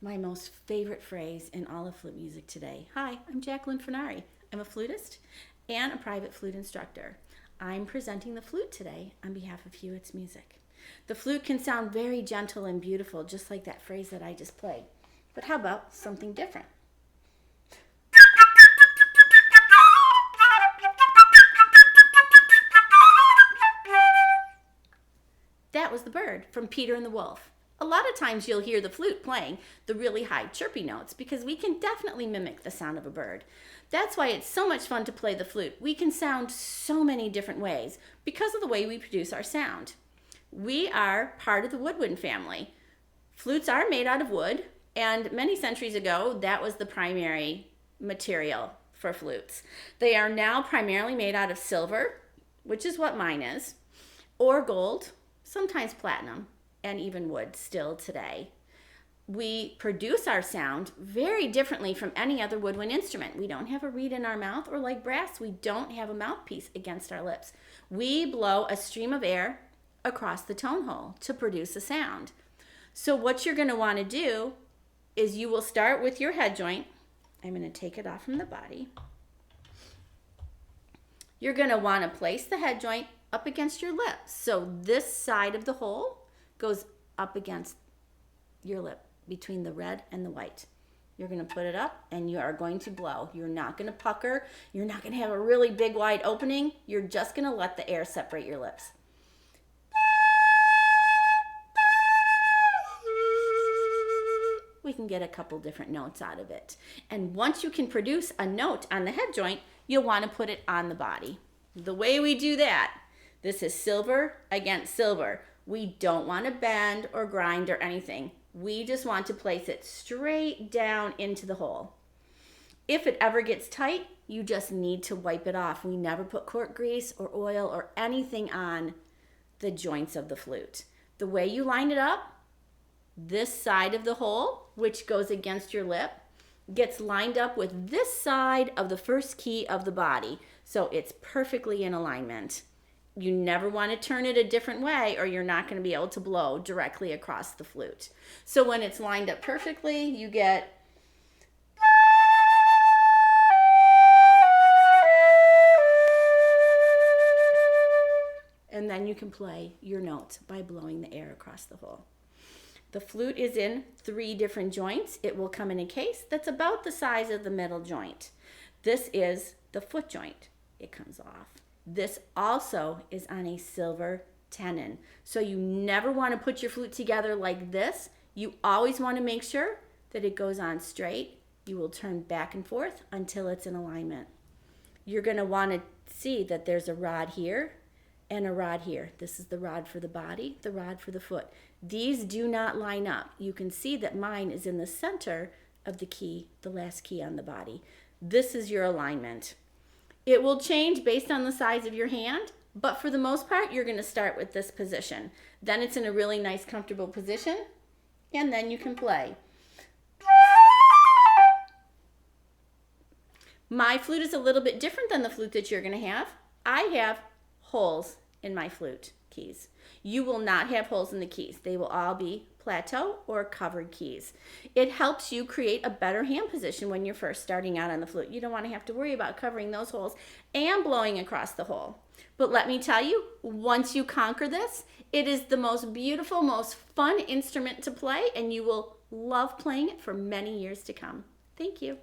my most favorite phrase in all of flute music today. Hi, I'm Jackie Fornari. I'm a flutist and a private flute instructor. I'm presenting the flute today on behalf of Hewitt's Music. The flute can sound very gentle and beautiful, just like that phrase that I just played. But how about something different? That was the bird from Peter and the Wolf. A lot of times you'll hear the flute playing the really high chirpy notes because we can definitely mimic the sound of a bird. That's why it's so much fun to play the flute. We can sound so many different ways because of the way we produce our sound. We are part of the woodwind family. Flutes are made out of wood, and many centuries ago, that was the primary material for flutes. They are now primarily made out of silver, which is what mine is, or gold, sometimes platinum, and even wood still today. We produce our sound very differently from any other woodwind instrument. We don't have a reed in our mouth, or like brass, we don't have a mouthpiece against our lips. We blow a stream of air across the tone hole to produce a sound. So what you're going to want to do is you will start with your head joint. I'm going to take it off from the body. You're going to want to place the head joint up against your lips. So this side of the hole goes up against your lip between the red and the white. You're going to put it up and you are going to blow. You're not going to pucker. You're not going to have a really big wide opening. You're just going to let the air separate your lips. We can get a couple different notes out of it. And once you can produce a note on the head joint, you'll want to put it on the body. The way we do that, this is silver against silver. We don't want to bend or grind or anything. We just want to place it straight down into the hole. If it ever gets tight, you just need to wipe it off. We never put cork grease or oil or anything on the joints of the flute. The way you line it up, this side of the hole, which goes against your lip, gets lined up with this side of the first key of the body. So it's perfectly in alignment. You never want to turn it a different way or you're not going to be able to blow directly across the flute. So when it's lined up perfectly, you get and then you can play your notes by blowing the air across the hole. The flute is in 3 different joints. It will come in a case that's about the size of the middle joint. This is the foot joint. It comes off. This also is on a silver tenon. So you never want to put your flute together like this. You always want to make sure that it goes on straight. You will turn back and forth until it's in alignment. You're going to want to see that there's a rod here and a rod here. This is the rod for the body, the rod for the foot. These do not line up. You can see that mine is in the center of the key, the last key on the body. This is your alignment. It will change based on the size of your hand, but for the most part, you're going to start with this position. Then it's in a really nice, comfortable position, and then you can play. My flute is a little bit different than the flute that you're going to have. I have holes in my flute keys. You will not have holes in the keys. They will all be plateau or covered keys. It helps you create a better hand position when you're first starting out on the flute. You don't want to have to worry about covering those holes and blowing across the hole. But let me tell you, once you conquer this, it is the most beautiful, most fun instrument to play, and you will love playing it for many years to come. Thank you.